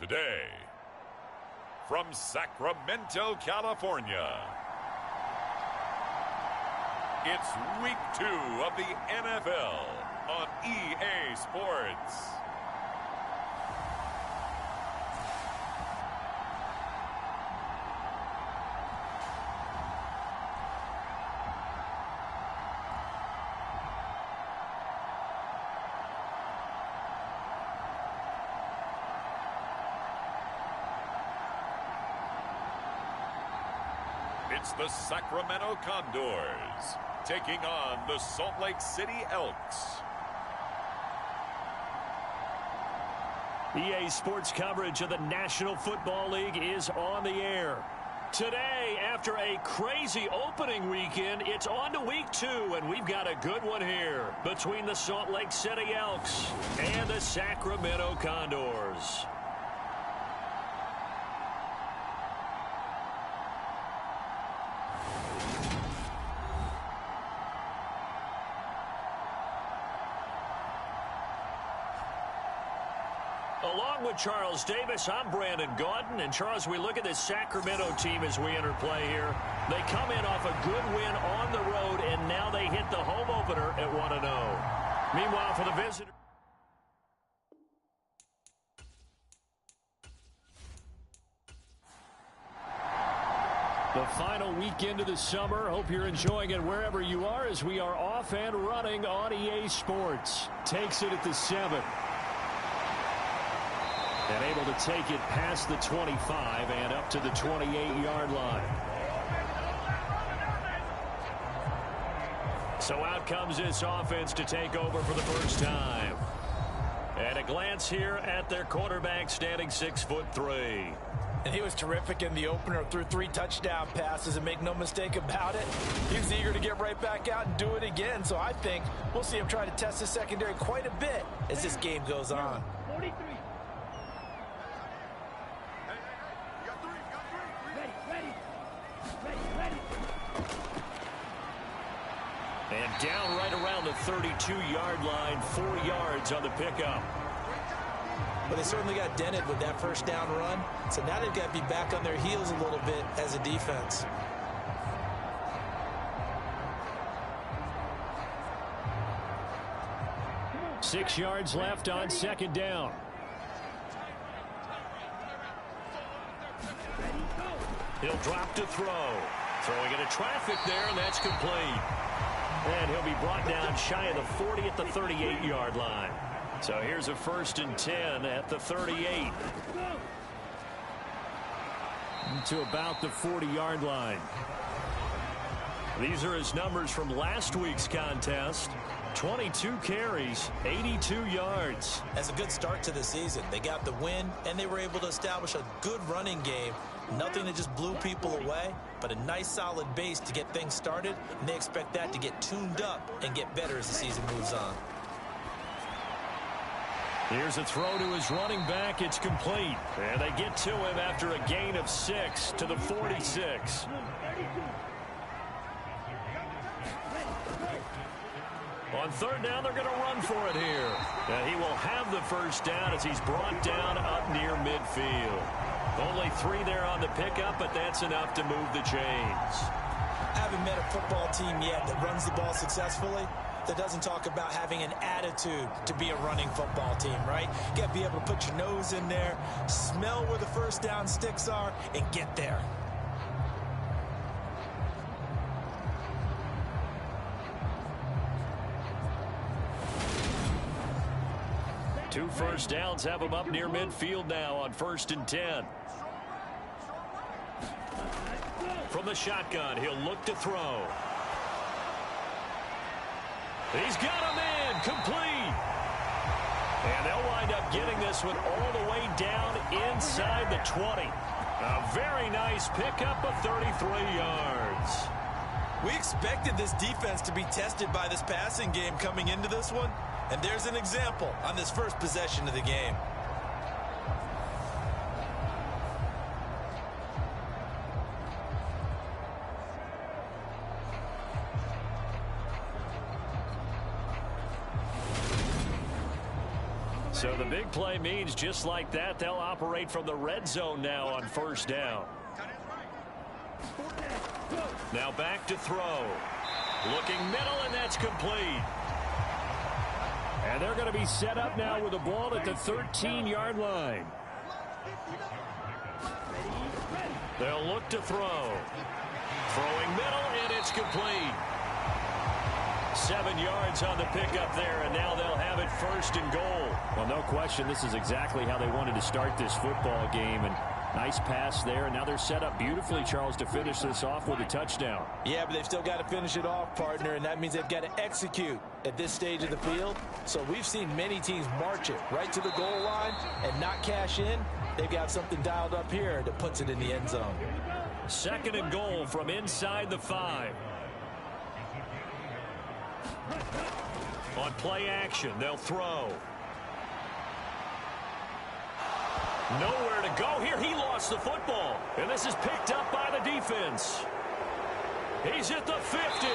Today, from Sacramento, California, it's Week 2 of the NFL on EA Sports. It's the Sacramento Condors taking on the Salt Lake City Elks. EA Sports coverage of the National Football League is on the air. Today, after a crazy opening weekend, it's on to Week 2, and we've got a good one here between the Salt Lake City Elks and the Sacramento Condors. Along with Charles Davis, I'm Brandon Gaudin. And Charles, we look at this Sacramento team as we enter play here. They come in off a good win on the road, and now they hit the home opener at 1-0. Meanwhile, for the visitor, the final weekend of the summer. Hope you're enjoying it wherever you are as we are off and running on EA Sports. Takes it at the 7. And able to take it past the 25 and up to the 28-yard line. So out comes this offense to take over for the first time. And a glance here at their quarterback, standing 6'3". And he was terrific in the opener, threw 3 touchdown passes, and make no mistake about it, he was eager to get right back out and do it again. So I think we'll see him try to test his secondary quite a bit as this game goes on. 43. And down right around the 32-yard line, 4 yards on the pickup. But they certainly got dented with that first down run. So now they've got to be back on their heels a little bit as a defense. Six yards left on second down. He'll drop to throw. Throwing into traffic there, and that's complete. And he'll be brought down shy of the 40 at the 38-yard line. So here's a 1st and 10 at the 38. To about the 40-yard line. These are his numbers from last week's contest. 22 carries, 82 yards. That's a good start to the season. They got the win, and they were able to establish a good running game. Nothing that just blew people away, but a nice solid base to get things started, and they expect that to get tuned up and get better as the season moves on. Here's a throw to his running back. It's complete. And they get to him after a gain of 6 to the 46. On third down, they're going to run for it here. And he will have the first down as he's brought down up near midfield. Only 3 there on the pickup, but that's enough to move the chains. I haven't met a football team yet that runs the ball successfully that doesn't talk about having an attitude to be a running football team, right? You got to be able to put your nose in there, smell where the first down sticks are, and get there. Two first downs have him up near midfield now on 1st and 10. From the shotgun, he'll look to throw. He's got him in, complete. And they'll wind up getting this one all the way down inside the 20. A very nice pickup of 33 yards. We expected this defense to be tested by this passing game coming into this one. And there's an example on this first possession of the game. So the big play means just like that, they'll operate from the red zone now on first down. Now back to throw. Looking middle, and that's complete. And they're going to be set up now with the ball at the 13-yard line. They'll look to throw. Throwing middle, and it's complete. 7 yards on the pickup there, and now they'll have it first and goal. Well, no question, this is exactly how they wanted to start this football game. And nice pass there, and now they're set up beautifully, Charles, to finish this off with a touchdown. Yeah, but they've still got to finish it off, partner, and that means they've got to execute at this stage of the field. So we've seen many teams march it right to the goal line and not cash in. They've got something dialed up here that puts it in the end zone. Second and goal from inside the 5. On play action, they'll throw. Nowhere to go here. He lost the football. And this is picked up by the defense. He's at the 50.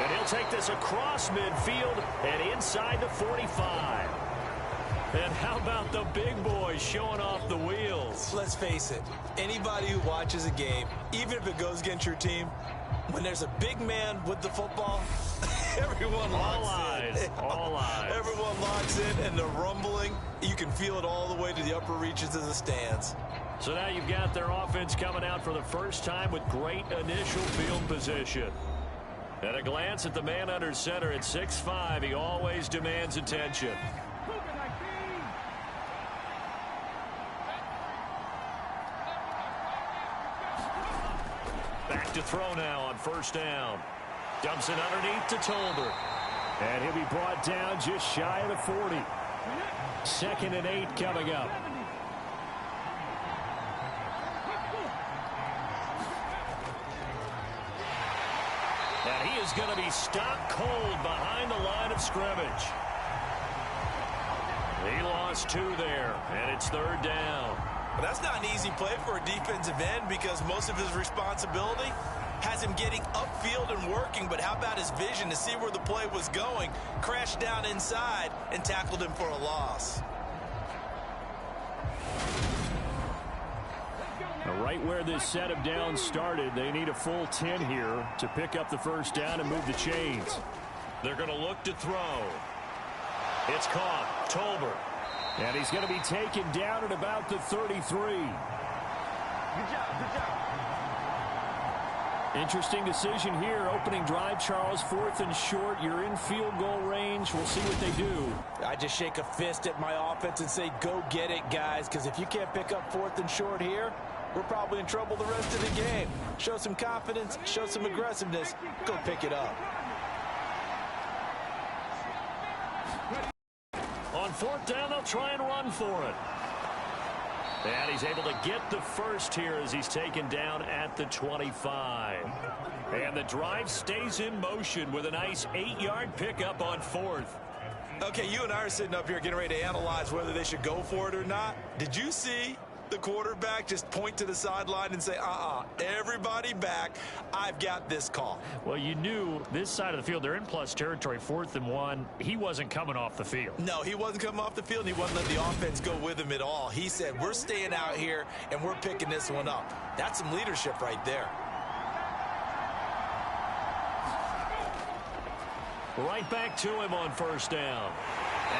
And he'll take this across midfield and inside the 45. And how about the big boys showing off the wheels? Let's face it, anybody who watches a game, even if it goes against your team, when there's a big man with the football, everyone locks in. All eyes. Everyone locks in, and the rumbling, you can feel it all the way to the upper reaches of the stands. So now you've got their offense coming out for the first time with great initial field position. At a glance at the man under center at 6'5", he always demands attention. Back to throw now on first down. Dumps it underneath to Tolbert. And he'll be brought down just shy of the 40. 2nd and 8 coming up. And he is going to be stopped cold behind the line of scrimmage. He lost 2 there, and it's 3rd down. But that's not an easy play for a defensive end because most of his responsibility has him getting upfield and working. But how about his vision to see where the play was going, crashed down inside, and tackled him for a loss. Right where this set of downs started, they need a full 10 here to pick up the first down and move the chains. They're going to look to throw. It's caught. Tolbert. And he's going to be taken down at about the 33. Good job. Interesting decision here. Opening drive, Charles, 4th and short. You're in field goal range. We'll see what they do. I just shake a fist at my offense and say, go get it, guys, because if you can't pick up 4th and short here, we're probably in trouble the rest of the game. Show some confidence, show some aggressiveness, go pick it up. On 4th down, they'll try and run for it. And he's able to get the first here as he's taken down at the 25. And the drive stays in motion with a nice 8-yard pickup on 4th. Okay, you and I are sitting up here getting ready to analyze whether they should go for it or not. Did you see the quarterback just point to the sideline and say, everybody back, I've got this call? Well, you knew this side of the field, they're in plus territory, 4th and 1. He wasn't coming off the field. No, he wasn't coming off the field, and he wasn't letting the offense go with him at all. He said, we're staying out here, and we're picking this one up. That's some leadership right there. Right back to him on first down.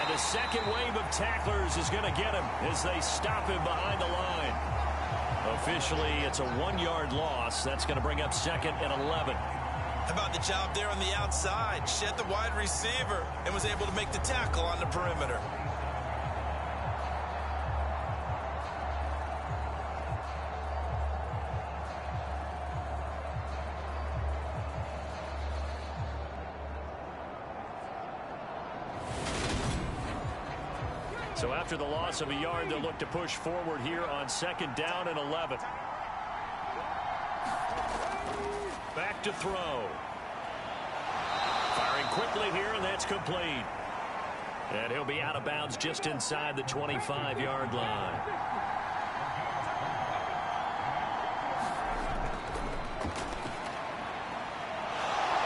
And the second wave of tacklers is going to get him as they stop him behind the line. Officially, it's a 1-yard loss. That's going to bring up 2nd and 11. How about the job there on the outside? Shed the wide receiver and was able to make the tackle on the perimeter. So after the loss of a yard, they'll look to push forward here on 2nd down and 11. Back to throw. Firing quickly here, and that's complete. And he'll be out of bounds just inside the 25-yard line.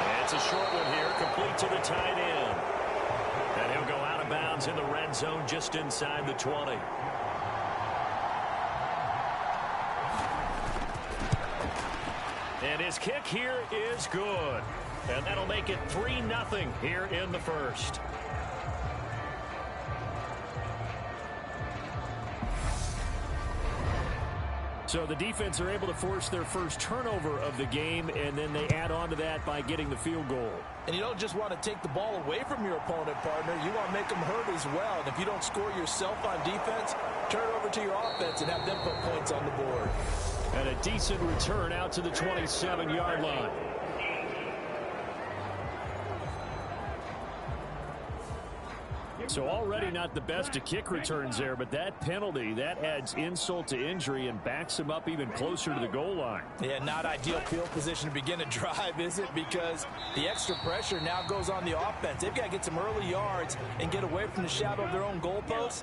And it's a short one here, complete to the tight end. And he'll go out of of bounds in the red zone just inside the 20. And his kick here is good. And that'll make it 3-0 here in the first. So the defense are able to force their first turnover of the game, and then they add on to that by getting the field goal. And you don't just want to take the ball away from your opponent, partner. You want to make them hurt as well. And if you don't score yourself on defense, turn it over to your offense and have them put points on the board. And a decent return out to the 27-yard line. So already not the best of kick returns there, but that penalty, that adds insult to injury and backs him up even closer to the goal line. Yeah, not ideal field position to begin a drive, is it? Because the extra pressure now goes on the offense. They've got to get some early yards and get away from the shadow of their own goalposts.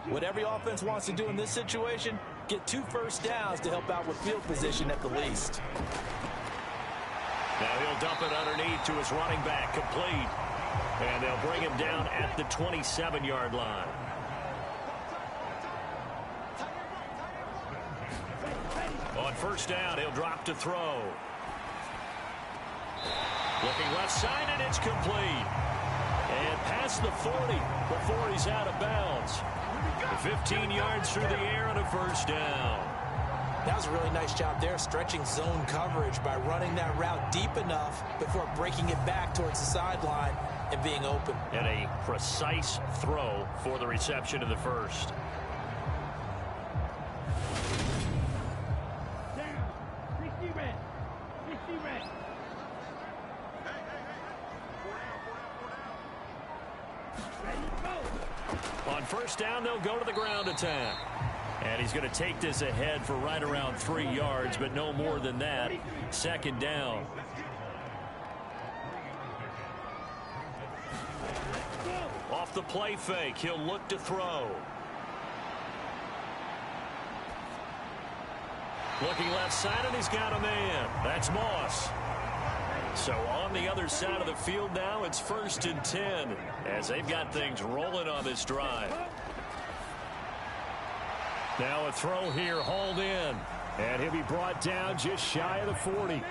What every offense wants to do in this situation, get 2 first downs to help out with field position at the least. Now he'll dump it underneath to his running back, complete. And they'll bring him down at the 27-yard line. On first down, he'll drop to throw. Looking left side, and it's complete. And past the 40 before he's out of bounds. 15 yards through the air and a first down. That was a really nice job there, stretching zone coverage by running that route deep enough before breaking it back towards the sideline and being open. And a precise throw for the reception of the first. On first down, they'll go to the ground attack. And he's going to take this ahead for right around 3 yards, but no more than that. Second down. Off the play fake, he'll look to throw. Looking left side, and he's got a man. That's Moss. So on the other side of the field now, it's 1st and 10 as they've got things rolling on this drive. Now a throw here, hauled in. And he'll be brought down just shy of the 40.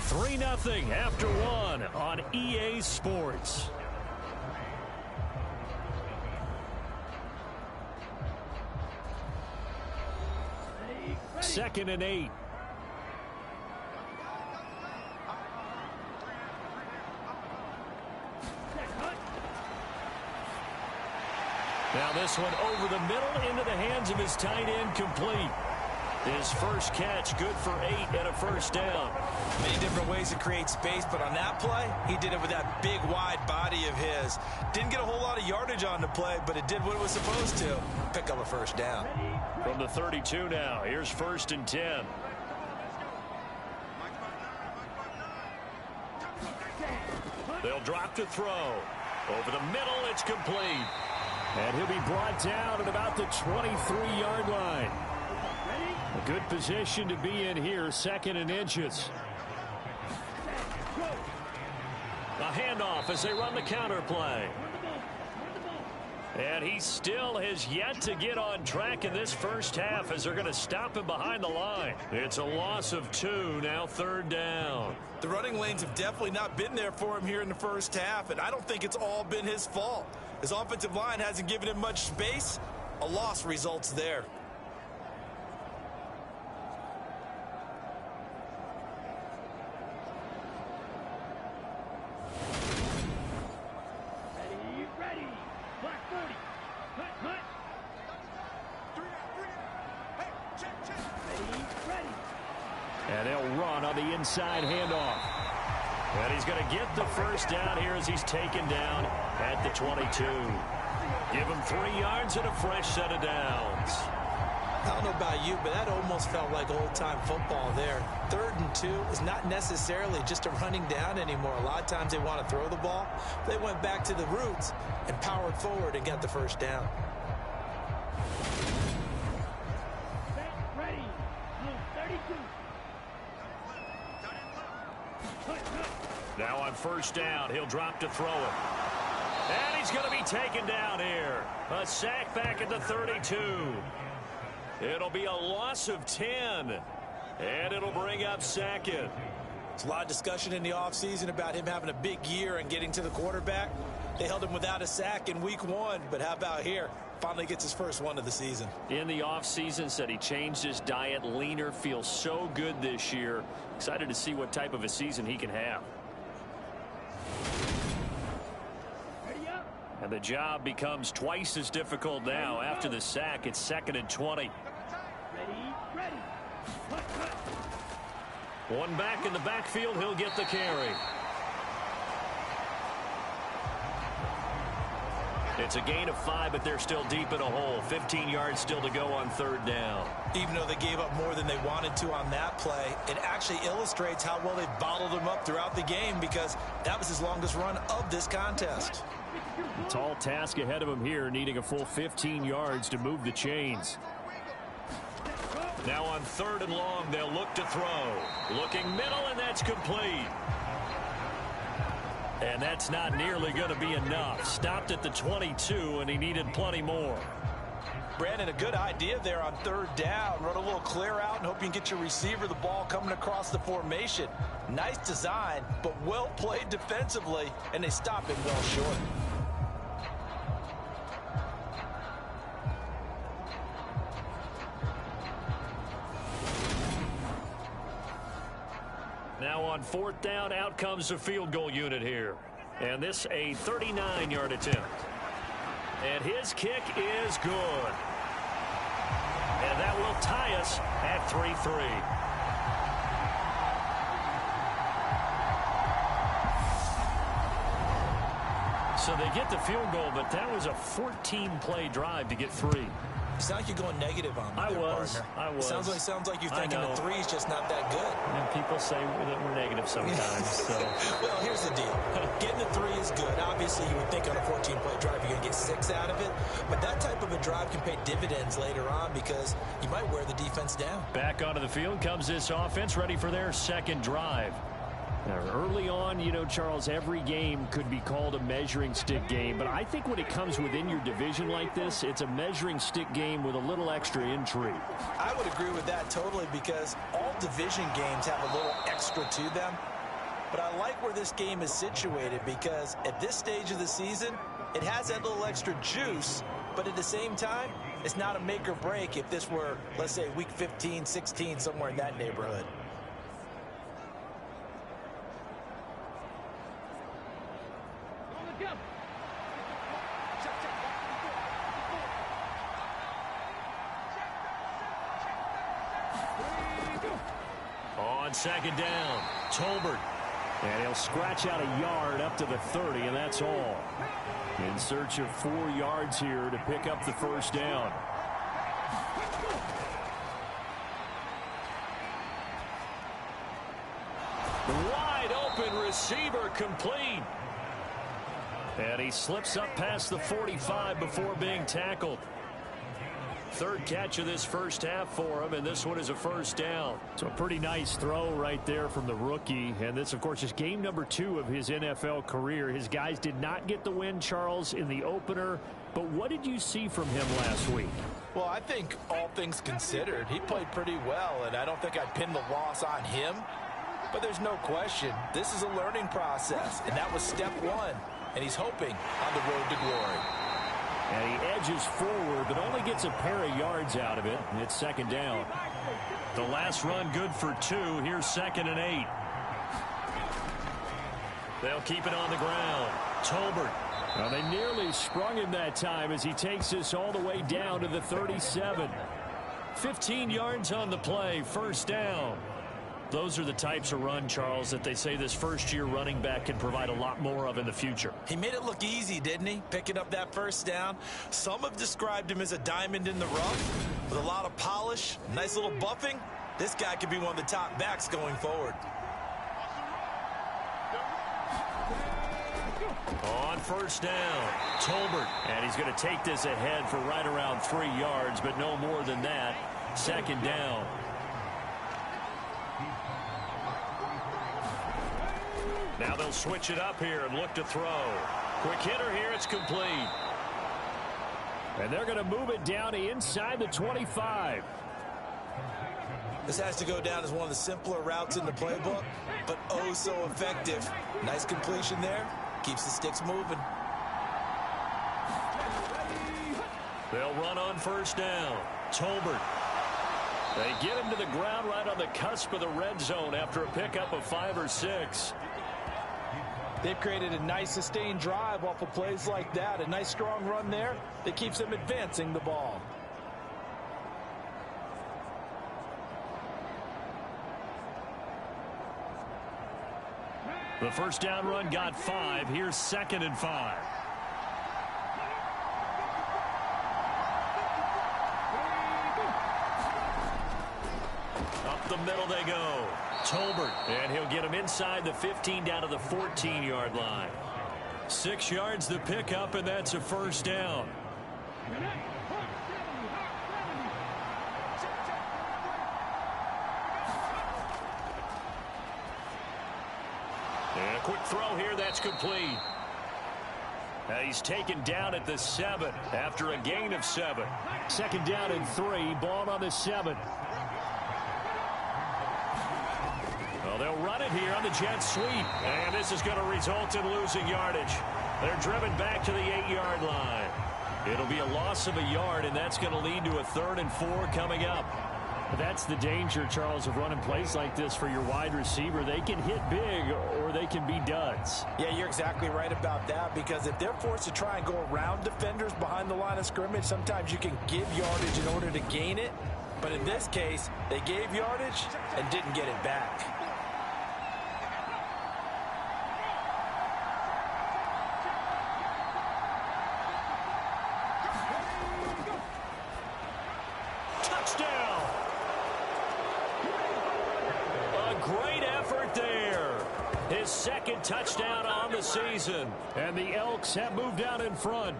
Three 0 after one on EA Sports. Second and 8. Now this one over the middle into the hands of his tight end, complete. His first catch, good for 8 and a first down. Many different ways to create space, but on that play, he did it with that big, wide body of his. Didn't get a whole lot of yardage on the play, but it did what it was supposed to. Pick up a first down. From the 32 now, here's 1st and 10. They'll drop to throw. Over the middle, it's complete. And he'll be brought down at about the 23-yard line. A good position to be in here, 2nd and inches. A handoff as they run the counter play. And he still has yet to get on track in this first half as they're going to stop him behind the line. It's a loss of 2, now 3rd down. The running lanes have definitely not been there for him here in the first half, and I don't think it's all been his fault. His offensive line hasn't given him much space. A loss results there. And they'll run on the inside handoff. And he's going to get the first down here as he's taken down at the 22. Give him 3 yards and a fresh set of downs. I don't know about you, but that almost felt like old-time football there. 3rd and 2 is not necessarily just a running down anymore. A lot of times they want to throw the ball. They went back to the roots and powered forward and got the first down. Now on first down, he'll drop to throw it. And he's going to be taken down here. A sack back at the 32. It'll be a loss of 10. And it'll bring up second. There's a lot of discussion in the offseason about him having a big year and getting to the quarterback. They held him without a sack in week 1, but how about here? Finally gets his first one of the season. In the offseason, said he changed his diet, leaner, feels so good this year. Excited to see what type of a season he can have. And the job becomes twice as difficult now. After the sack, it's 2nd and 20. One back in the backfield, he'll get the carry. It's a gain of 5, but they're still deep in a hole. 15 yards still to go on 3rd down. Even though they gave up more than they wanted to on that play, it actually illustrates how well they bottled him up throughout the game, because that was his longest run of this contest. A tall task ahead of him here, needing a full 15 yards to move the chains. Now on 3rd and long, they'll look to throw. Looking middle, and that's complete. And that's not nearly going to be enough. Stopped at the 22, and he needed plenty more. Brandon, a good idea there on 3rd down. Run a little clear out and hope you can get your receiver the ball coming across the formation. Nice design, but well played defensively, and they stop him well short. Now on 4th down, out comes the field goal unit here. And this a 39-yard attempt. And his kick is good. And that will tie us at 3-3. So they get the field goal, but that was a 14-play drive to get 3. It's not like you're going negative on me. I was. Sounds like you're thinking the 3 is just not that good. And people say that we're negative sometimes. So. Well, here's the deal. Getting the 3 is good. Obviously, you would think on a 14-play drive you're going to get 6 out of it. But that type of a drive can pay dividends later on, because you might wear the defense down. Back onto the field comes this offense, ready for their 2nd drive. Now, early on, you know, Charles, every game could be called a measuring stick game. But I think when it comes within your division like this, it's a measuring stick game with a little extra intrigue. I would agree with that totally, because all division games have a little extra to them. But I like where this game is situated, because at this stage of the season, it has that little extra juice. But at the same time, it's not a make or break if this were, let's say, week 15, 16, somewhere in that neighborhood. On 2nd down, Tolbert. And he'll scratch out a yard up to the 30, and that's all. In search of 4 yards here to pick up the 1st down. Wide open receiver, complete. And he slips up past the 45 before being tackled. 3rd catch of this first half for him, and this one is a 1st down. So a pretty nice throw right there from the rookie. And this, of course, is game number 2 of his NFL career. His guys did not get the win, Charles, in the opener. But what did you see from him last week? Well, I think all things considered, he played pretty well, and I don't think I'd pin the loss on him. But there's no question, this is a learning process, and that was step 1. And he's hoping on the road to glory. And he edges forward, but only gets a pair of yards out of it. And it's 2nd down. The last run good for 2. Here's 2nd and 8. They'll keep it on the ground. Tolbert. Well, they nearly sprung him that time as he takes this all the way down to the 37. 15 yards on the play. 1st down. Those are the types of run, Charles, that they say this first-year running back can provide a lot more of in the future. He made it look easy, didn't he? Picking up that 1st down. Some have described him as a diamond in the rough with a lot of polish, nice little buffing. This guy could be one of the top backs going forward. On 1st down, Tolbert. And he's going to take this ahead for right around 3 yards, but no more than that. 2nd down. Now they'll switch it up here and look to throw. Quick hitter here. It's complete. And they're going to move it down inside the 25. This has to go down as one of the simpler routes in the playbook, but oh so effective. Nice completion there. Keeps the sticks moving. They'll run on first down. Tolbert. They get him to the ground right on the cusp of the red zone after a pickup of 5 or 6. They've created a nice sustained drive off of plays like that. A nice strong run there that keeps them advancing the ball. The first down run got 5. Here's 2nd and 5. Up the middle they go. Tolbert, and he'll get him inside the 15 down to the 14-yard line. 6 yards the pickup, and that's a first down. And a quick throw here, that's complete. Now he's taken down at the 7 after a gain of 7. 2nd down and 3, ball on the 7. Well, they'll run it here on the jet sweep, and this is going to result in losing yardage. They're driven back to the 8-yard line. It'll be a loss of a yard, and that's going to lead to a 3rd and 4 coming up. That's the danger, Charles, of running plays like this for your wide receiver. They can hit big or they can be duds. Yeah, you're exactly right about that, because if they're forced to try and go around defenders behind the line of scrimmage, sometimes you can give yardage in order to gain it. But in this case, they gave yardage and didn't get it back. His 2nd touchdown on the season. And the Elks have moved out in front.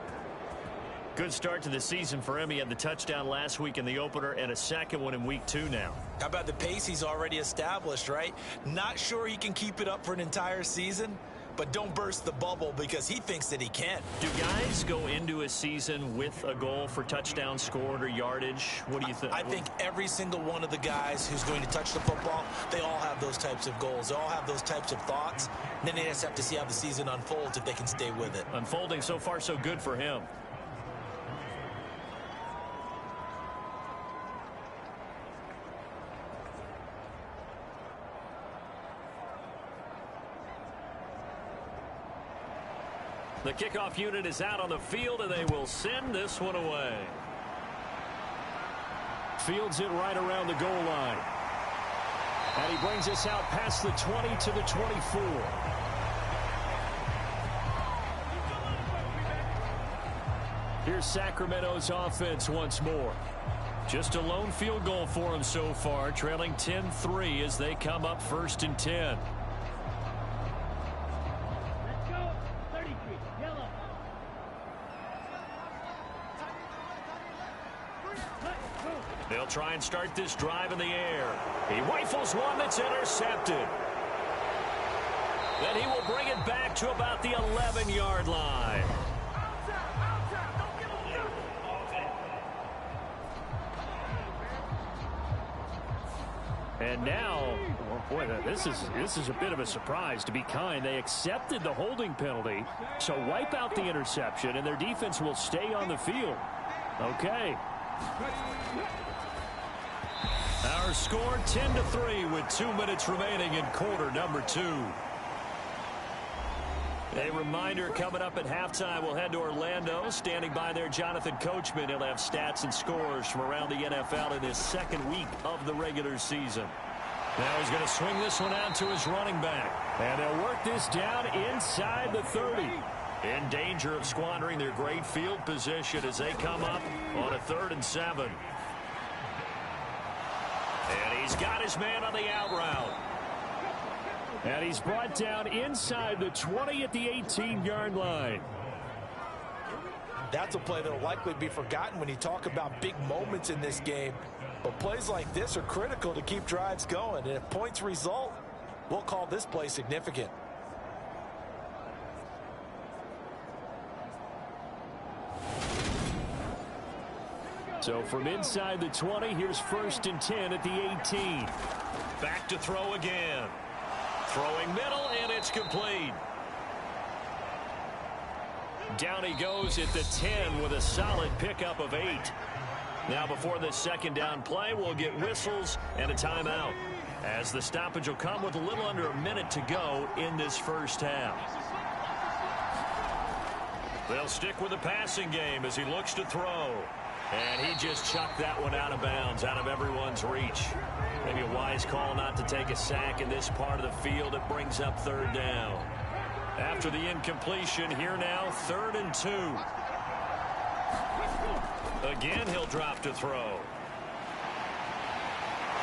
Good start to the season for him. He had the touchdown last week in the opener and a 2nd one in week 2 now. How about the pace he's already established, right? Not sure he can keep it up for an entire season, but don't burst the bubble because he thinks that he can. Do guys go into a season with a goal for touchdowns scored or yardage? What do you think? I think every single one of the guys who's going to touch the football, they all have those types of goals. They all have those types of thoughts. And then they just have to see how the season unfolds if they can stay with it. Unfolding so far so good for him. The kickoff unit is out on the field, and they will send this one away. Fields it right around the goal line. And he brings us out past the 20 to the 24. Here's Sacramento's offense once more. Just a lone field goal for him so far, trailing 10-3 as they come up 1st and 10. They'll try and start this drive in the air. He rifles one that's intercepted. Then he will bring it back to about the 11-yard line. And now, oh boy, this is a bit of a surprise, to be kind. They accepted the holding penalty, so wipe out the interception, and their defense will stay on the field. Okay. Our score 10-3 with 2 minutes remaining in quarter number 2. A reminder, coming up at halftime, we'll head to Orlando. Standing by there, Jonathan Coachman. He'll have stats and scores from around the NFL in his 2nd week of the regular season. Now he's going to swing this one out to his running back. And they'll work this down inside the 30. In danger of squandering their great field position as they come up on a 3rd and 7. And he's got his man on the out route. And he's brought down inside the 20 at the 18-yard line. That's a play that will likely be forgotten when you talk about big moments in this game. But plays like this are critical to keep drives going. And if points result, we'll call this play significant. So from inside the 20, here's 1st and 10 at the 18. Back to throw again. Throwing middle, and it's complete. Down he goes at the 10 with a solid pickup of 8. Now before this second down play, we'll get whistles and a timeout, as the stoppage will come with a little under a minute to go in this first half. They'll stick with the passing game as he looks to throw. And he just chucked that one out of bounds, out of everyone's reach. Maybe a wise call not to take a sack in this part of the field. It brings up 3rd down. After the incompletion, here now, 3rd and 2. Again, he'll drop to throw.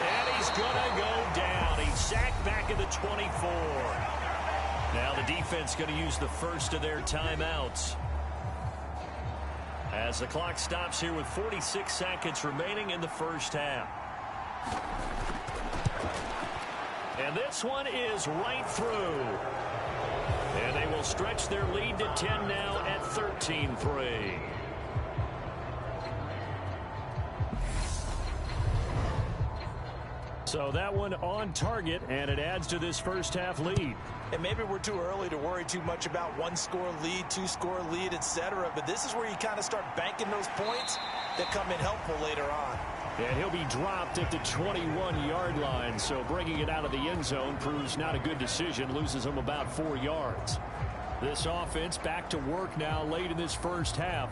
And he's going to go down. He's sacked back at the 24. Now the defense going to use the first of their timeouts, as the clock stops here with 46 seconds remaining in the first half. And this one is right through. And they will stretch their lead to 10 now at 13-3. So that one on target, and it adds to this first half lead. And maybe we're too early to worry too much about 1-score lead, 2-score lead, etc. But this is where you kind of start banking those points that come in helpful later on. And he'll be dropped at the 21-yard line. So bringing it out of the end zone proves not a good decision. Loses him about 4 yards. This offense back to work now late in this first half.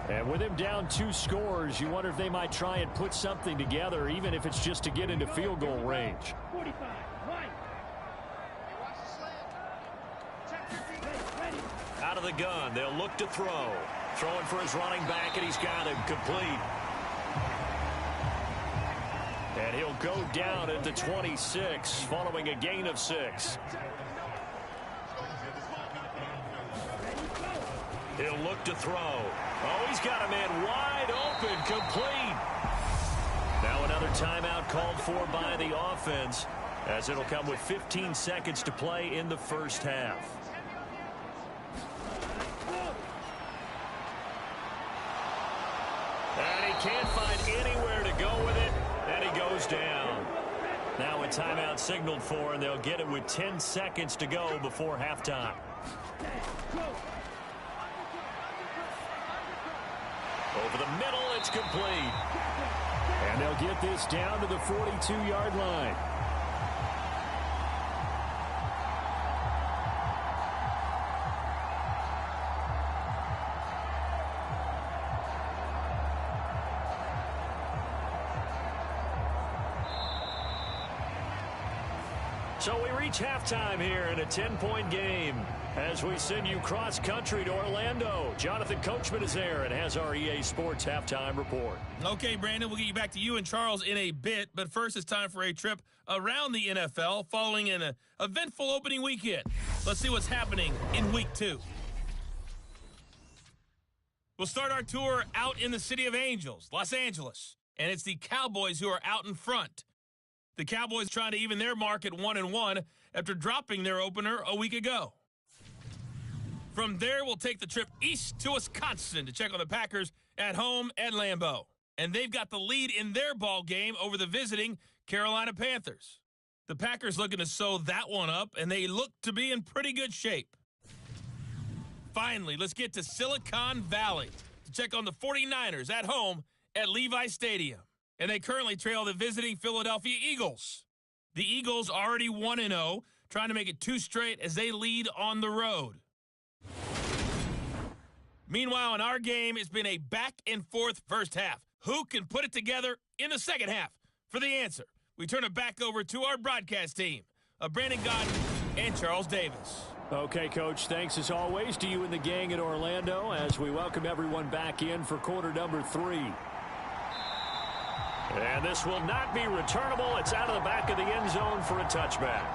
And with him down 2 scores, you wonder if they might try and put something together, even if it's just to get into field goal range. Out of the gun, they'll look to throw. Throwing for his running back, and he's got him complete. And he'll go down at the 26, following a gain of 6. He'll look to throw. Oh, he's got a man wide open, complete. Now another timeout called for by the offense, as it'll come with 15 seconds to play in the first half. And he can't find anywhere to go with it, and he goes down. Now a timeout signaled for, and they'll get it with 10 seconds to go before halftime. Over the middle, it's complete. And they'll get this down to the 42-yard line. So we reach halftime here in a 10-point game as we send you cross-country to Orlando. Jonathan Coachman is there and has our EA Sports halftime report. Okay, Brandon, we'll get you back to you and Charles in a bit, but first it's time for a trip around the NFL following an eventful opening weekend. Let's see what's happening in Week 2. We'll start our tour out in the City of Angels, Los Angeles, and it's the Cowboys who are out in front. The Cowboys trying to even their mark at 1-1 after dropping their opener a week ago. From there, we'll take the trip east to Wisconsin to check on the Packers at home at Lambeau. And they've got the lead in their ball game over the visiting Carolina Panthers. The Packers looking to sew that one up, and they look to be in pretty good shape. Finally, let's get to Silicon Valley to check on the 49ers at home at Levi Stadium. And they currently trail the visiting Philadelphia Eagles. The Eagles already 1-0, trying to make it 2 straight as they lead on the road. Meanwhile, in our game, it's been a back-and-forth first half. Who can put it together in the second half? For the answer, we turn it back over to our broadcast team of Brandon Godden and Charles Davis. Okay, Coach, thanks as always to you and the gang in Orlando as we welcome everyone back in for quarter number 3. And this will not be returnable. It's out of the back of the end zone for a touchback.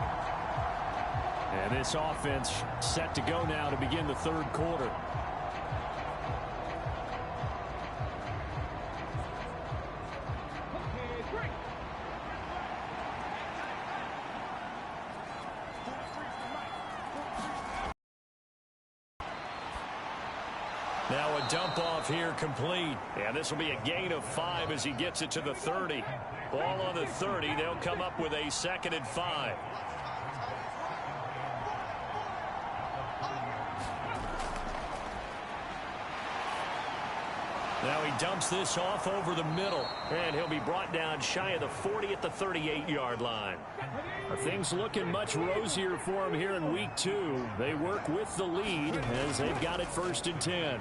And this offense set to go now to begin the third quarter. Now a dump off here complete. And this will be a gain of 5 as he gets it to the 30. Ball on the 30. They'll come up with a 2nd and 5. Now he dumps this off over the middle. And he'll be brought down shy of the 40 at the 38-yard line. Things looking much rosier for him here in week 2. They work with the lead as they've got it 1st and 10.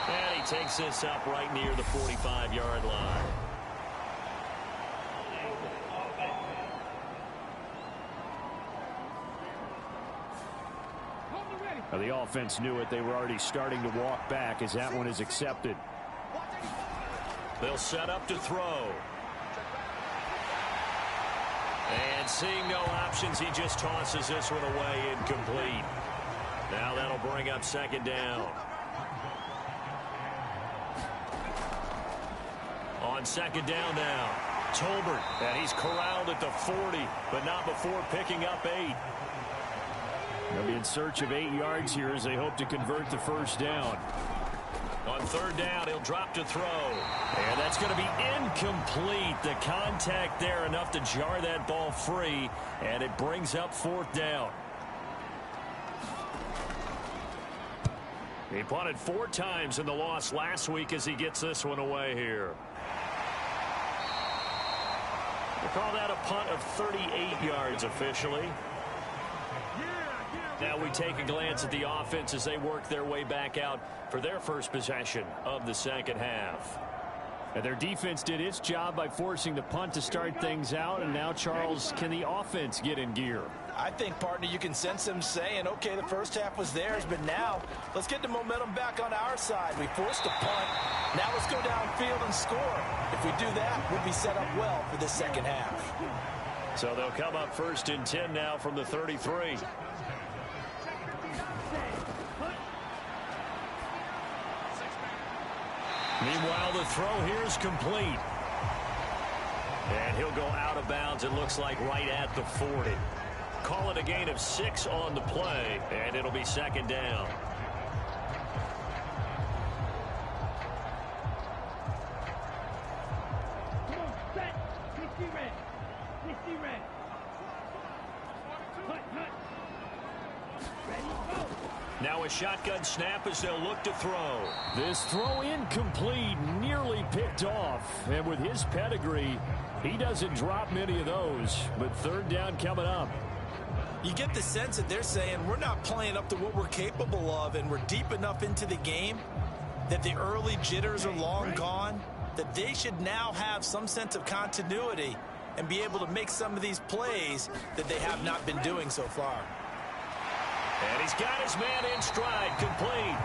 And he takes this up right near the 45-yard line. Now the offense knew it. They were already starting to walk back as that one is accepted. They'll set up to throw. And seeing no options, he just tosses this one away incomplete. Now that'll bring up 2nd down. On 2nd down now, Tolbert, and he's corralled at the 40, but not before picking up 8. They'll be in search of 8 yards here as they hope to convert the 1st down. On 3rd down, he'll drop to throw. And that's going to be incomplete. The contact there enough to jar that ball free, and it brings up 4th down. He punted 4 times in the loss last week as he gets this one away here. We'll call that a punt of 38 yards officially. Now we take a glance at the offense as they work their way back out for their first possession of the 2nd half. And their defense did its job by forcing the punt to start things out. And now, Charles, can the offense get in gear? I think, partner, you can sense them saying, okay, the first half was theirs, but now let's get the momentum back on our side. We forced a punt. Now let's go downfield and score. If we do that, we'll be set up well for the 2nd half. So they'll come up 1st and 10 now from the 33. Meanwhile, the throw here is complete. And he'll go out of bounds, it looks like, right at the 40. Call it a gain of 6 on the play, and it'll be 2nd down. Now a shotgun snap as they'll look to throw. This throw incomplete, nearly picked off. And with his pedigree, he doesn't drop many of those. But 3rd down coming up. You get the sense that they're saying we're not playing up to what we're capable of, and we're deep enough into the game that the early jitters are long gone, that they should now have some sense of continuity and be able to make some of these plays that they have not been doing so far. And he's got his man in stride, complete.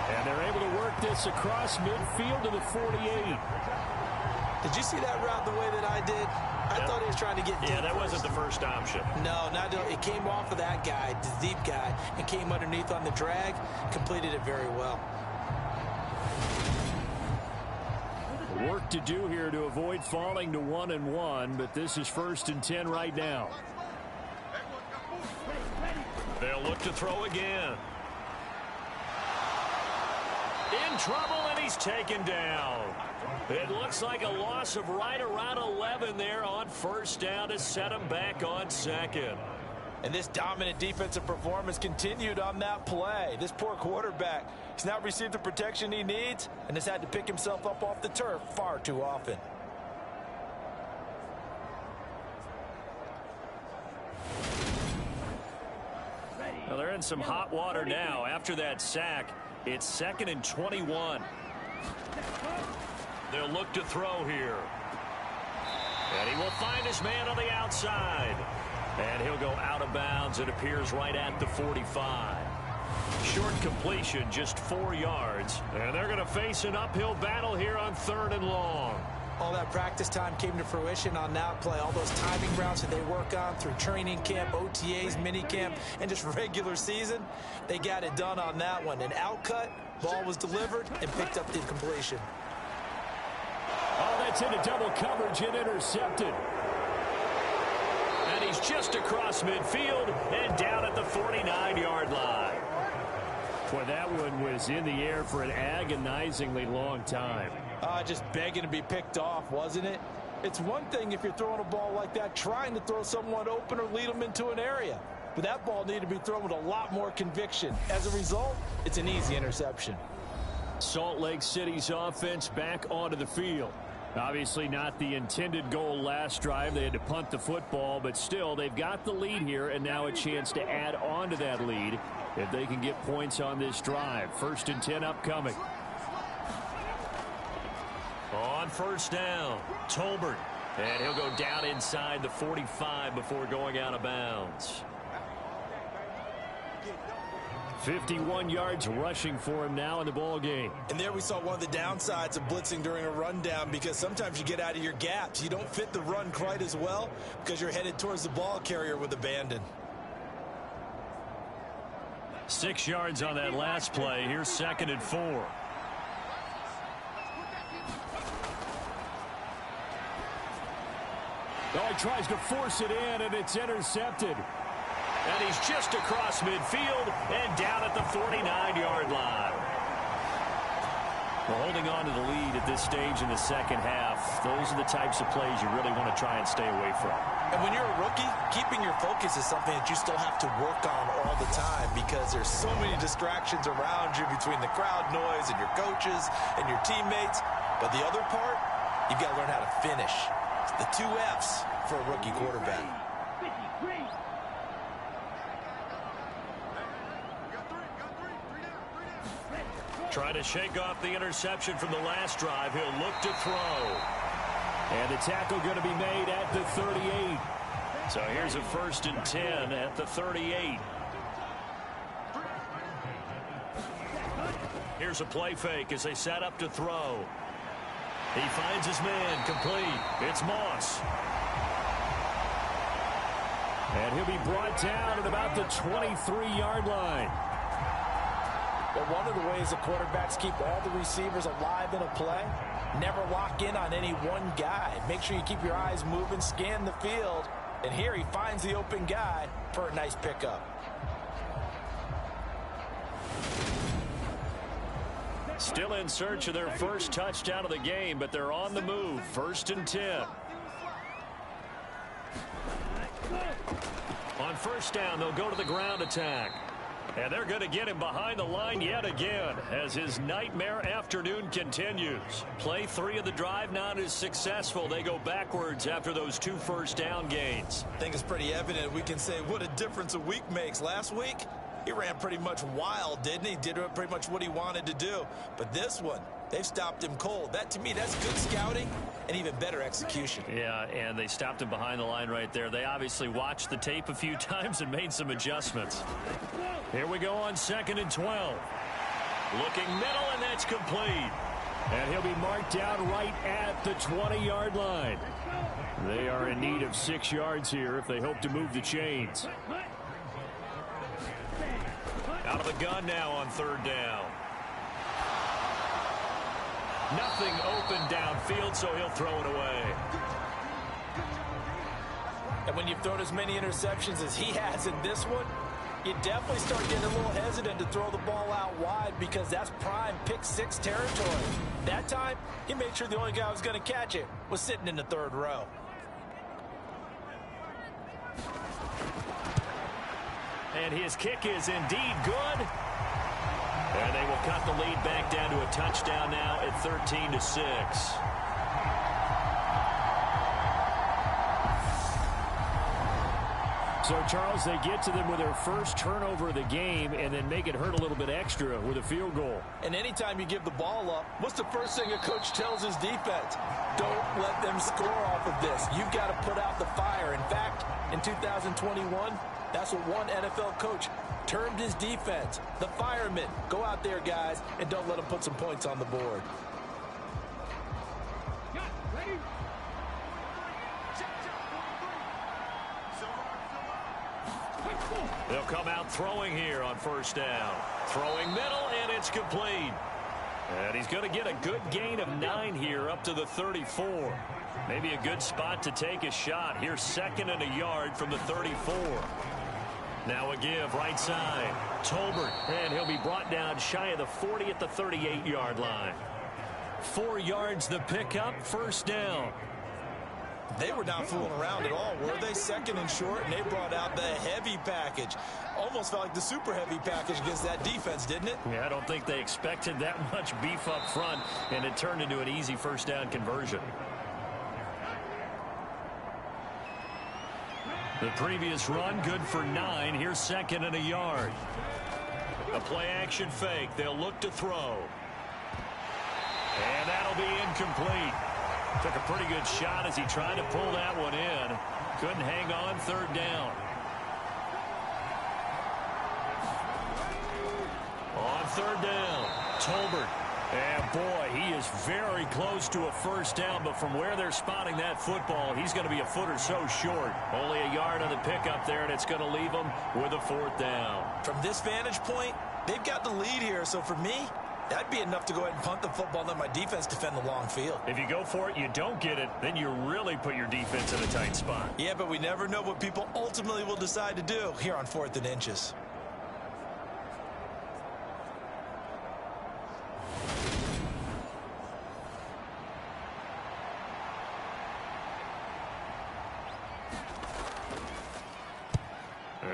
And they're able to work this across midfield to the 48. Did you see that route the way that I did? I thought he was trying to get deep. Yeah, that wasn't the first option. No, it came off of that guy, the deep guy, and came underneath on the drag, completed it very well. Work to do here to avoid falling to 1-1, but this is 1st and 10 right now. They'll look to throw again. In trouble, and he's taken down. It looks like a loss of right around 11 there on 1st down to set him back on 2nd. And this dominant defensive performance continued on that play. This poor quarterback, he's not received the protection he needs and has had to pick himself up off the turf far too often. Well, they're in some hot water now. After that sack, it's 2nd and 21. They'll look to throw here. And he will find his man on the outside. And he'll go out of bounds. It appears right at the 45. Short completion, just 4 yards. And they're going to face an uphill battle here on 3rd and long. All that practice time came to fruition on that play. All those timing routes that they work on through training camp, OTAs, minicamp, and just regular season, they got it done on that one. An outcut, ball was delivered, and picked up the completion. Oh, that's into double coverage and intercepted. And he's just across midfield and down at the 49-yard line. Boy, that one was in the air for an agonizingly long time. Just begging to be picked off, wasn't it? It's one thing if you're throwing a ball like that, trying to throw someone open or lead them into an area. But that ball needed to be thrown with a lot more conviction. As a result, it's an easy interception. Salt Lake City's offense back onto the field. Obviously not the intended goal last drive. They had to punt the football, but still they've got the lead here and now a chance to add on to that lead if they can get points on this drive. 1st and 10 upcoming. On first down, Tolbert. And he'll go down inside the 45 before going out of bounds. 51 yards rushing for him now in the ball game. And there we saw one of the downsides of blitzing during a rundown, because sometimes you get out of your gaps. You don't fit the run quite as well because you're headed towards the ball carrier with abandon. 6 yards on that last play. Here's 2nd and 4. Oh, he tries to force it in, and it's intercepted. And he's just across midfield and down at the 49-yard line. Well, holding on to the lead at this stage in the second half, those are the types of plays you really want to try and stay away from. And when you're a rookie, keeping your focus is something that you still have to work on all the time, because there's so many distractions around you between the crowd noise and your coaches and your teammates. But the other part, you've got to learn how to finish. It's the 2 F's for a rookie quarterback. Trying to shake off the interception from the last drive. He'll look to throw. And the tackle going to be made at the 38. So here's a 1st and 10 at the 38. Here's a play fake as they set up to throw. He finds his man, complete. It's Moss. And he'll be brought down at about the 23-yard line. But one of the ways the quarterbacks keep all the receivers alive in a play, never lock in on any one guy. Make sure you keep your eyes moving, scan the field. And here he finds the open guy for a nice pickup. Still in search of their first touchdown of the game, but they're on the move. 1st and 10. On first down, they'll go to the ground attack. And they're going to get him behind the line yet again as his nightmare afternoon continues. Play 3 of the drive not as successful. They go backwards after those 2 first down gains. I think it's pretty evident. We can say what a difference a week makes. Last week, he ran pretty much wild, didn't he? Did pretty much what he wanted to do. But this one, they've stopped him cold. That, to me, that's good scouting and even better execution. Yeah, and they stopped him behind the line right there. They obviously watched the tape a few times and made some adjustments. Here we go on 2nd and 12. Looking middle, and that's complete. And he'll be marked down right at the 20-yard line. They are in need of 6 yards here if they hope to move the chains. Out of the gun now on 3rd down. Nothing open downfield, so he'll throw it away. And when you've thrown as many interceptions as he has in this one, you definitely start getting a little hesitant to throw the ball out wide, because that's prime pick-6 territory. That time, he made sure the only guy who was going to catch it was sitting in the 3rd row. And his kick is indeed good. And they will cut the lead back down to a touchdown now at 13-6. So, Charles, they get to them with their first turnover of the game and then make it hurt a little bit extra with a field goal. And anytime you give the ball up, what's the first thing a coach tells his defense? Don't let them score off of this. You've got to put out the fire. In fact, in 2021, that's what one NFL coach termed his defense. The firemen. Go out there, guys, and don't let them put some points on the board. They'll come out throwing here on first down. Throwing middle, and it's complete. And he's going to get a good gain of 9 here up to the 34. Maybe a good spot to take a shot. Here's 2nd and a yard from the 34. Now a give right side. Tolbert, and he'll be brought down shy of the 40 at the 38-yard line. 4 yards the pickup, first down. They were not fooling around at all, were they? Second and short, and they brought out the heavy package. Almost felt like the super heavy package against that defense, didn't it? Yeah, I don't think they expected that much beef up front, and it turned into an easy first down conversion. The previous run, good for 9. Here's second and a yard. A play-action fake. They'll look to throw. And that'll be incomplete. Took a pretty good shot as he tried to pull that one in. Couldn't hang on, third down. On third down, Tolbert. And boy, he is very close to a first down, but from where they're spotting that football, he's going to be a foot or so short. Only a yard on the pickup there, and it's going to leave him with a fourth down. From this vantage point, they've got the lead here, so for me, that'd be enough to go ahead and punt the football and let my defense defend the long field. If you go for it, you don't get it, then you really put your defense in a tight spot. Yeah, but we never know what people ultimately will decide to do here on 4th and inches.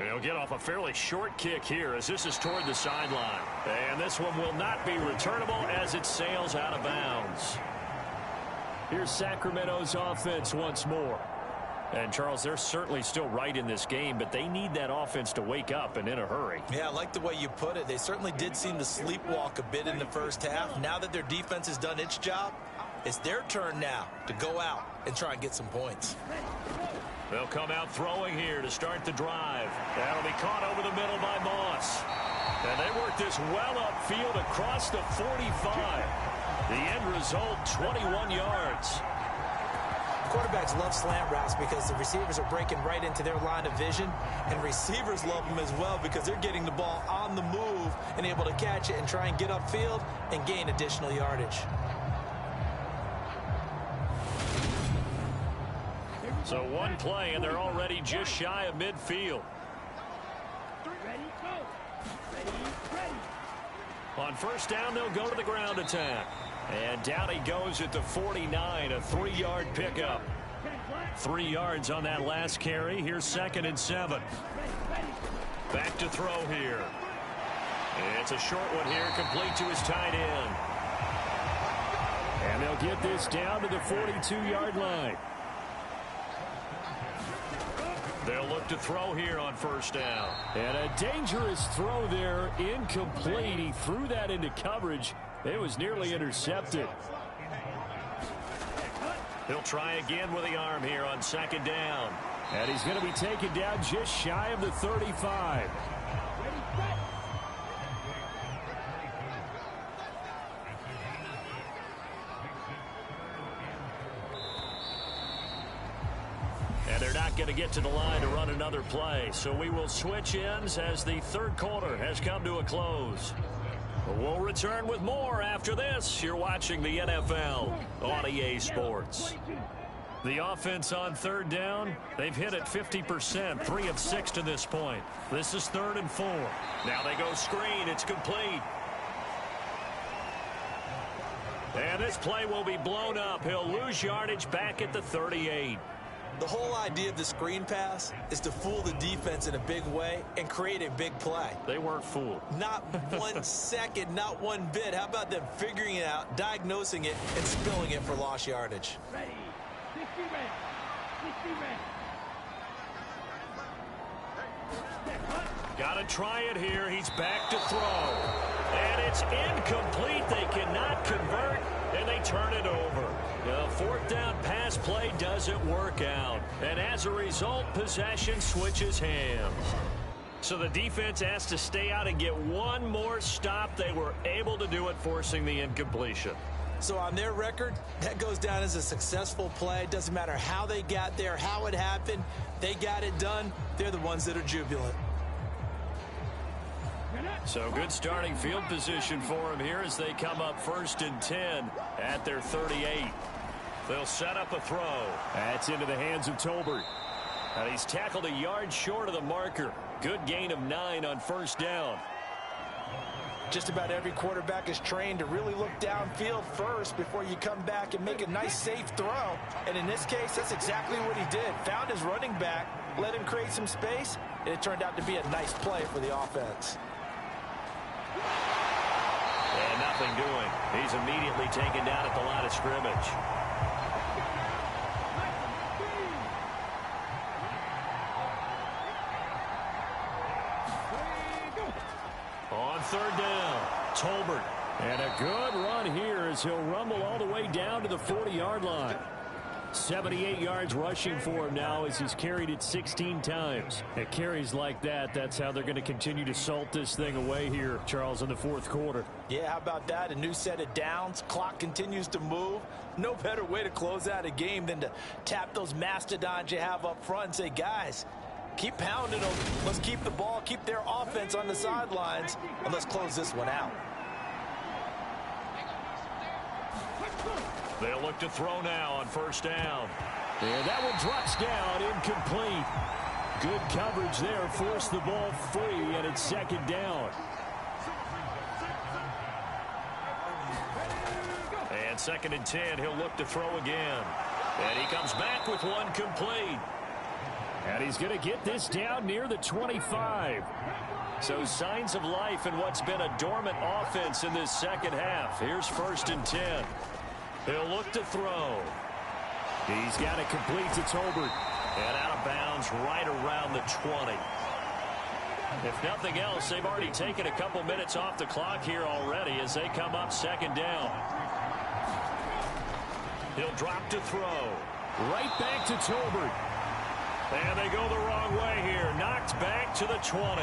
He'll get off a fairly short kick here as this is toward the sideline. And this one will not be returnable as it sails out of bounds. Here's Sacramento's offense once more. And, Charles, they're certainly still right in this game, but they need that offense to wake up and in a hurry. Yeah, I like the way you put it. They certainly did seem to sleepwalk a bit in the first half. Now that their defense has done its job, it's their turn now to go out and try and get some points. They'll come out throwing here to start the drive. That'll be caught over the middle by Moss. And they work this well upfield across the 45. The end result, 21 yards. Quarterbacks love slant routes because the receivers are breaking right into their line of vision, and receivers love them as well because they're getting the ball on the move and able to catch it and try and get upfield and gain additional yardage. So one play, and they're already just shy of midfield. On first down, they'll go to the ground attack. And down he goes at the 49, a 3-yard pickup. 3 yards on that last carry. Here's 2nd and 7. Back to throw here. It's a short one here, complete to his tight end. And they'll get this down to the 42-yard line. They'll look to throw here on first down. And a dangerous throw there, incomplete. He threw that into coverage. It was nearly intercepted. He'll try again with the arm here on 2nd down. And he's going to be taken down just shy of the 35. They're not going to get to the line to run another play, so we will switch ends as the third quarter has come to a close. We'll return with more after this. You're watching the NFL on EA Sports. The offense on third down, they've hit it 50%, 3 of 6 to this point. This is 3rd and 4. Now they go screen. It's complete. And this play will be blown up. He'll lose yardage back at the 38. The whole idea of the screen pass is to fool the defense in a big way and create a big play. They weren't fooled. Not 1 second, not one bit. How about them figuring it out, diagnosing it, and spilling it for lost yardage? Ready. 60 ready. 60 ready. Got to try it here. He's back to throw. And it's incomplete. They cannot convert, and they turn it over. The 4th down pass play doesn't work out. And as a result, possession switches hands. So the defense has to stay out and get one more stop. They were able to do it, forcing the incompletion. So on their record, that goes down as a successful play. Doesn't matter how they got there, how it happened. They got it done. They're the ones that are jubilant. So good starting field position for them here as they come up 1st and 10 at their 38. They'll set up a throw. That's into the hands of Tolbert. And he's tackled a yard short of the marker. Good gain of 9 on first down. Just about every quarterback is trained to really look downfield first before you come back and make a nice, safe throw. And in this case, that's exactly what he did. Found his running back, let him create some space, and it turned out to be a nice play for the offense. And nothing doing. He's immediately taken down at the line of scrimmage. On third down, Tolbert. And a good run here as he'll rumble all the way down to the 40-yard line. 78 yards rushing for him now as he's carried it 16 times. At carries like that, that's how they're going to continue to salt this thing away here, Charles, in the fourth quarter. Yeah, how about that? A new set of downs. Clock continues to move. No better way to close out a game than to tap those mastodons you have up front and say, guys, keep pounding them. Let's keep the ball, keep their offense on the sidelines, and let's close this one out. They'll look to throw now on first down. And that one drops down, incomplete. Good coverage there, forced the ball free, and it's second down. And second and 10, he'll look to throw again. And he comes back with one complete. And he's going to get this down near the 25. So signs of life in what's been a dormant offense in this second half. Here's first and 10. He'll look to throw. He's got it complete to Tolbert. And out of bounds right around the 20. If nothing else, they've already taken a couple minutes off the clock here already as they come up second down. He'll drop to throw. Right back to Tolbert. And they go the wrong way here. Knocked back to the 20.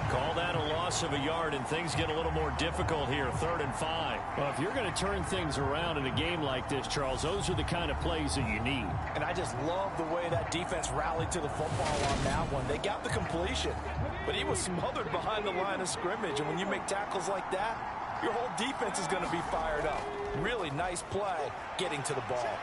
Call that a loss of a yard, and things get a little more difficult here, 3rd and 5. Well, if you're going to turn things around in a game like this, Charles, those are the kind of plays that you need. And I just love the way that defense rallied to the football on that one. They got the completion, but he was smothered behind the line of scrimmage. And when you make tackles like that, your whole defense is going to be fired up. Really nice play getting to the ball.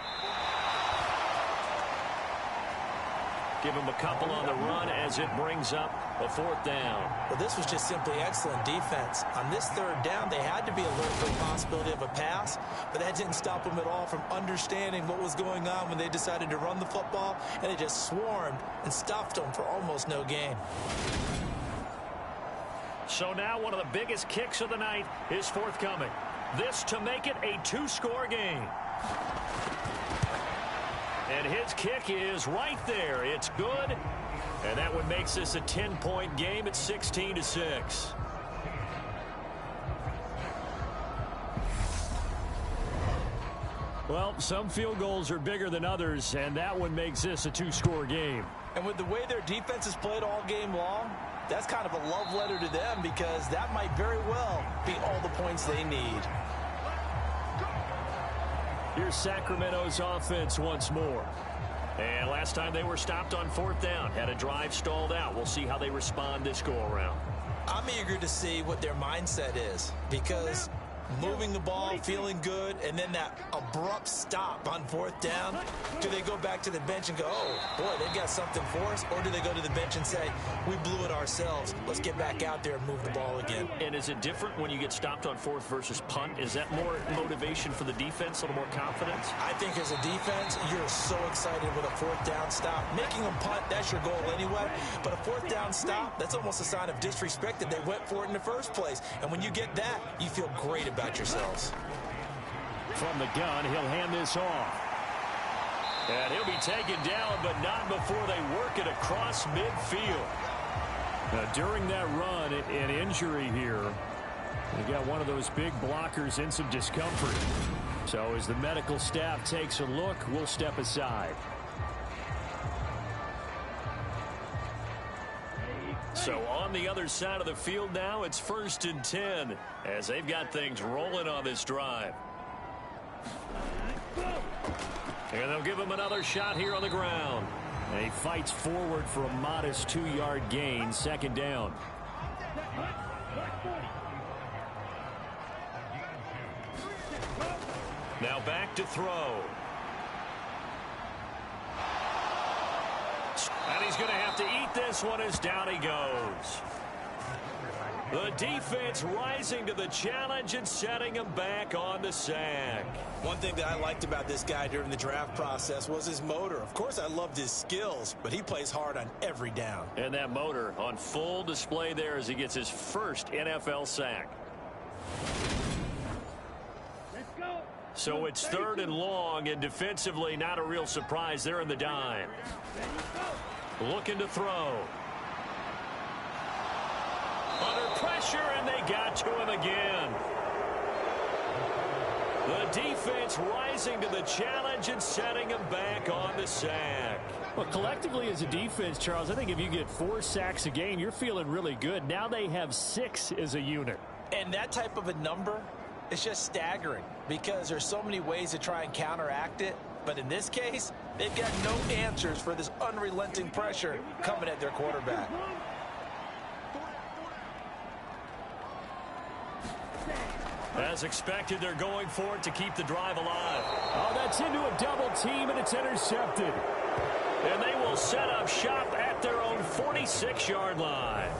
Give him a couple on the run as it brings up a 4th down. Well, this was just simply excellent defense. On this 3rd down, they had to be alert for the possibility of a pass, but that didn't stop them at all from understanding what was going on when they decided to run the football, and they just swarmed and stuffed them for almost no gain. So now one of the biggest kicks of the night is forthcoming. This to make it a 2-score game. And his kick is right there. It's good. And that one makes this a 10-point game at 16-6. Well, some field goals are bigger than others, and that one makes this a 2-score game. And with the way their defense has played all game long, that's kind of a love letter to them because that might very well be all the points they need. Here's Sacramento's offense once more. And last time they were stopped on 4th down, had a drive stalled out. We'll see how they respond this go-around. I'm eager to see what their mindset is because moving the ball, feeling good, and then that abrupt stop on 4th down, do they go back to the bench and go, oh, boy, they've got something for us? Or do they go to the bench and say, we blew it ourselves. Let's get back out there and move the ball again. And is it different when you get stopped on 4th versus punt? Is that more motivation for the defense, a little more confidence? I think as a defense, you're so excited with a 4th down stop. Making them punt, that's your goal anyway. But a 4th down stop, that's almost a sign of disrespect that they went for it in the first place. And when you get that, you feel great about yourselves. From the gun, he'll hand this off. And he'll be taken down, but not before they work it across midfield. During that run, an injury here. We got one of those big blockers in some discomfort. So as the medical staff takes a look, we'll step aside. So on the other side of the field now, it's 1st and 10 as they've got things rolling on this drive. And they'll give him another shot here on the ground. And he fights forward for a modest 2-yard gain, 2nd down. Now back to throw. And this one is down he goes. The defense rising to the challenge and setting him back on the sack. One thing that I liked about this guy during the draft process was his motor. Of course, I loved his skills, but he plays hard on every down. And that motor on full display there as he gets his first NFL sack. So it's 3rd and long, and defensively not a real surprise. They're in the dime. Looking to throw. Under pressure, and they got to him again. The defense rising to the challenge and setting him back on the sack. Well, collectively as a defense, Charles, I think if you get 4 sacks a game, you're feeling really good. Now they have 6 as a unit. And that type of a number is just staggering because there's so many ways to try and counteract it. But in this case, they've got no answers for this unrelenting pressure coming at their quarterback. As expected, they're going for it to keep the drive alive. Oh, that's into a double team, and it's intercepted. And they will set up shop at their own 46-yard line.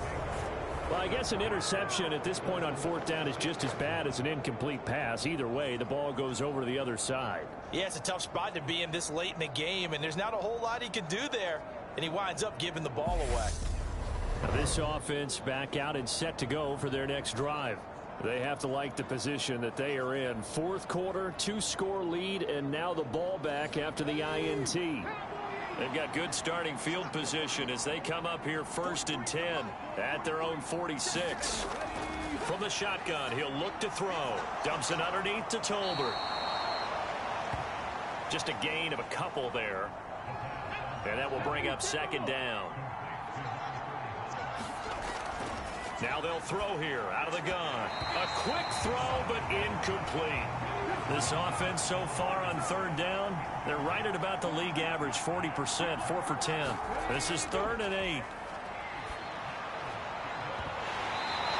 Well, I guess an interception at this point on 4th down is just as bad as an incomplete pass. Either way, the ball goes over to the other side. Yeah, it's a tough spot to be in this late in the game, and there's not a whole lot he can do there. And he winds up giving the ball away. Now this offense back out and set to go for their next drive. They have to like the position that they are in. 4th quarter, 2-score lead, and now the ball back after the INT. They've got good starting field position as they come up here 1st and 10 at their own 46. From the shotgun, he'll look to throw. Dumps it underneath to Tolbert. Just a gain of a couple there. And that will bring up 2nd down. Now they'll throw here out of the gun. A quick throw, but incomplete. This offense so far on 3rd down, they're right at about the league average, 40%, 4 for 10. This is 3rd and 8.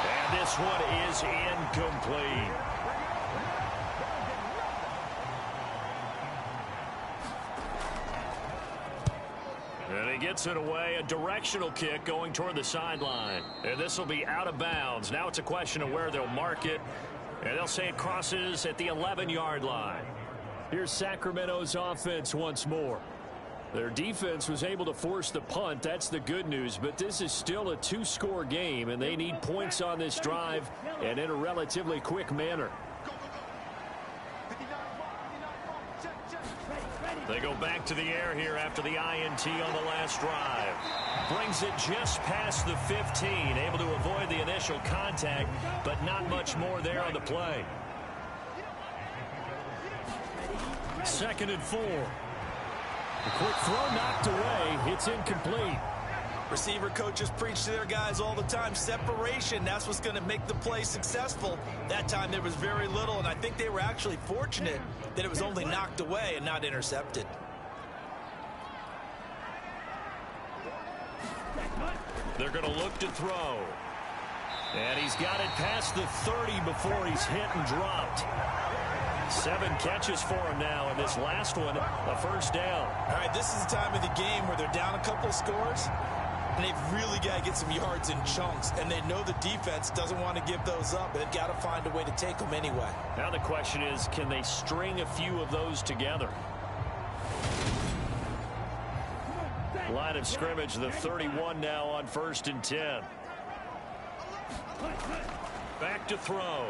And this one is incomplete. And he gets it away, a directional kick going toward the sideline. And this will be out of bounds. Now it's a question of where they'll mark it. And they'll say it crosses at the 11-yard line. Here's Sacramento's offense once more. Their defense was able to force the punt. That's the good news. But this is still a 2-score game, and they need points on this drive and in a relatively quick manner. They go back to the air here after the INT on the last drive. Brings it just past the 15. Able to avoid the initial contact, but not much more there on the play. 2nd and 4. A quick throw knocked away. It's incomplete. Receiver coaches preach to their guys all the time. Separation, that's what's going to make the play successful. That time there was very little, and I think they were actually fortunate that it was only knocked away and not intercepted. They're going to look to throw. And he's got it past the 30 before he's hit and dropped. 7 catches for him now, and this last one, a 1st down. All right, this is the time of the game where they're down a couple of scores, and they've really got to get some yards in chunks, and they know the defense doesn't want to give those up, but they've got to find a way to take them anyway. Now the question is, can they string a few of those together? Line of scrimmage, the 31 now on 1st and 10. Back to throw.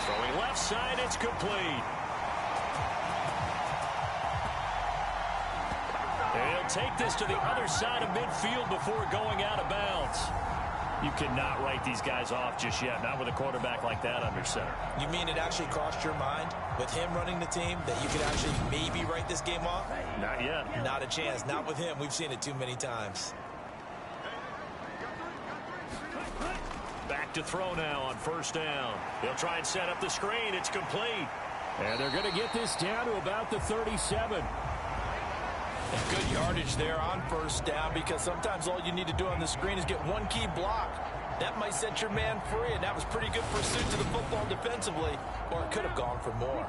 Throwing left side, it's complete. And he'll take this to the other side of midfield before going out of bounds. You cannot write these guys off just yet, not with a quarterback like that under center. You mean it actually crossed your mind with him running the team that you could actually maybe write this game off? Not yet. Not a chance. Not with him. We've seen it too many times. Back to throw now on 1st down. He'll try and set up the screen. It's complete. And they're going to get this down to about the 37. And good yardage there on 1st down, because sometimes all you need to do on the screen is get one key block. That might set your man free, and that was pretty good pursuit to the football defensively, or it could have gone for more.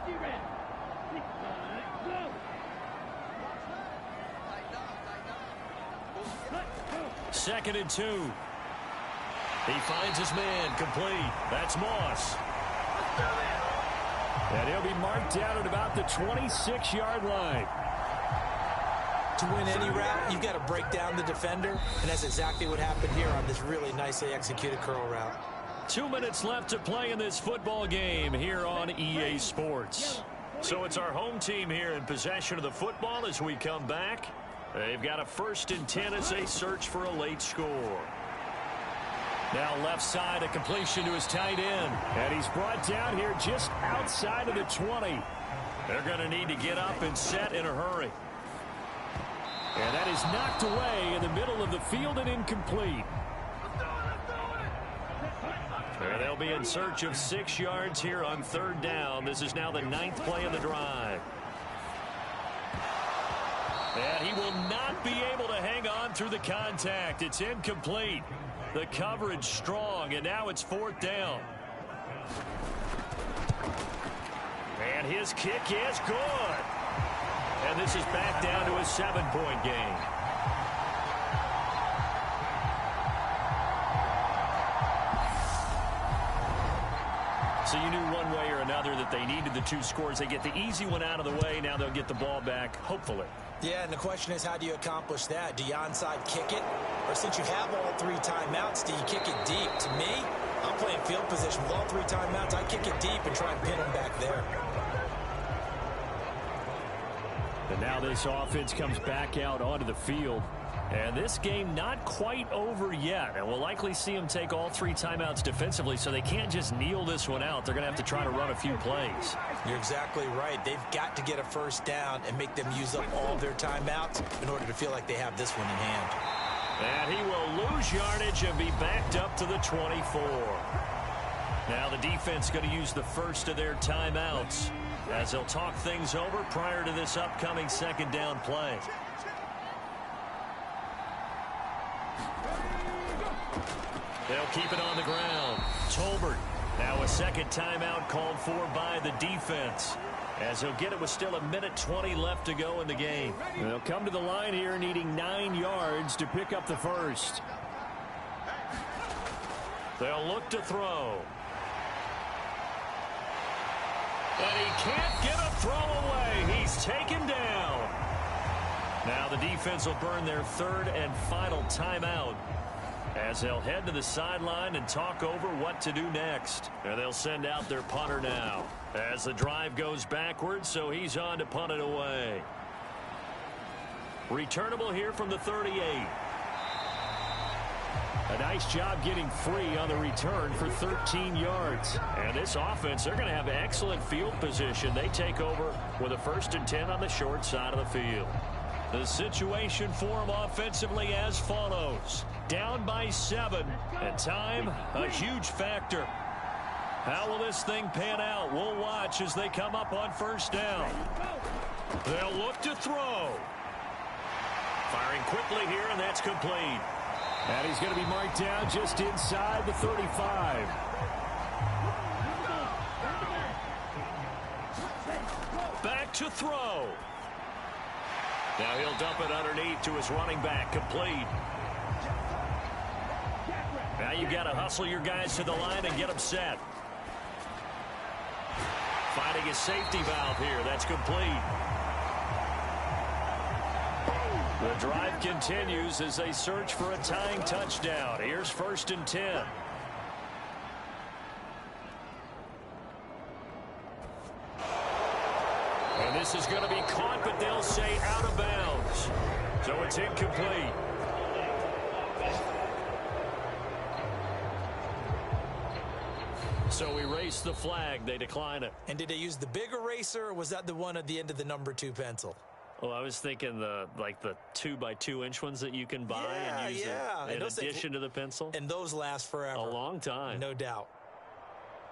2nd and 2. He finds his man complete. That's Moss. And he'll be marked down at about the 26-yard line. To win any route, you've got to break down the defender, and that's exactly what happened here on this really nicely executed curl route. 2 minutes left to play in this football game here on EA Sports. So it's our home team here in possession of the football as we come back. They've got a 1st and 10 as they search for a late score. Now left side, a completion to his tight end. And he's brought down here just outside of the 20. They're going to need to get up and set in a hurry. And that is knocked away in the middle of the field and incomplete. And they'll be in search of 6 yards here on 3rd down. This is now the 9th play of the drive. And he will not be able to hang on through the contact. It's incomplete. The coverage strong, and now it's 4th down. And his kick is good. And this is back down to a 7-point game. So you knew one way or another that they needed the 2 scores. They get the easy one out of the way. Now they'll get the ball back, hopefully. Yeah, and the question is, how do you accomplish that? Do you onside kick it? Or since you have all 3 timeouts, do you kick it deep? To me, I'm playing field position with all 3 timeouts. I kick it deep and try and pin them back there. And now this offense comes back out onto the field. And this game not quite over yet. And we'll likely see them take all 3 timeouts defensively, so they can't just kneel this one out. They're going to have to try to run a few plays. You're exactly right. They've got to get a 1st down and make them use up all their timeouts in order to feel like they have this one in hand. And he will lose yardage and be backed up to the 24. Now the defense going to use the first of their timeouts as they'll talk things over prior to this upcoming 2nd down play. They'll keep it on the ground. Tolbert. Now a 2nd timeout called for by the defense, as he'll get it with still 1:20 left to go in the game. They'll come to the line here needing 9 yards to pick up the first. They'll look to throw. But he can't get a throw away. He's taken down. Now the defense will burn their 3rd and final timeout, as they'll head to the sideline and talk over what to do next. And they'll send out their punter now as the drive goes backwards, so he's on to punt it away. Returnable here from the 38. A nice job getting free on the return for 13 yards. And this offense, they're going to have excellent field position. They take over with a 1st and 10 on the short side of the field. The situation for them offensively as follows. Down by 7, and time a huge factor. How will this thing pan out? We'll watch as they come up on 1st down. They'll look to throw. Firing quickly here, and that's complete. And he's going to be marked down just inside the 35. Back to throw. Now he'll dump it underneath to his running back, complete. Now you've got to hustle your guys to the line and get them set. Finding his safety valve here. That's complete. The drive continues as they search for a tying touchdown. Here's 1st and 10. And this is going to be caught, but they'll say out of bounds. So it's incomplete. So we race the flag. They decline it. And did they use the big eraser, or was that the one at the end of the number 2 pencil? Well, I was thinking the 2x2-inch ones that you can buy and use in addition to the pencil. And those last forever. A long time. No doubt.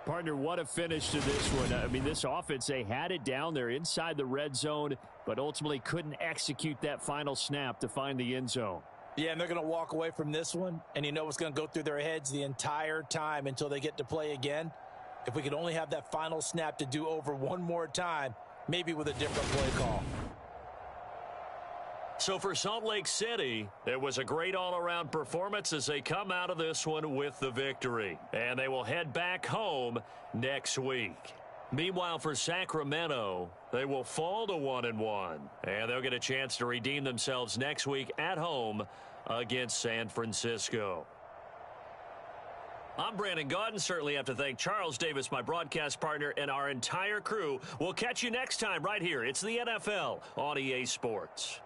Partner, what a finish to this one. I mean, this offense, they had it down there inside the red zone, but ultimately couldn't execute that final snap to find the end zone. Yeah, and they're going to walk away from this one, and you know what's going to go through their heads the entire time until they get to play again. If we could only have that final snap to do over one more time, maybe with a different play call. So for Salt Lake City, it was a great all-around performance as they come out of this one with the victory. And they will head back home next week. Meanwhile, for Sacramento, they will fall to 1-1. And they'll get a chance to redeem themselves next week at home against San Francisco. I'm Brandon Gaudin. Certainly have to thank Charles Davis, my broadcast partner, and our entire crew. We'll catch you next time right here. It's the NFL on EA Sports.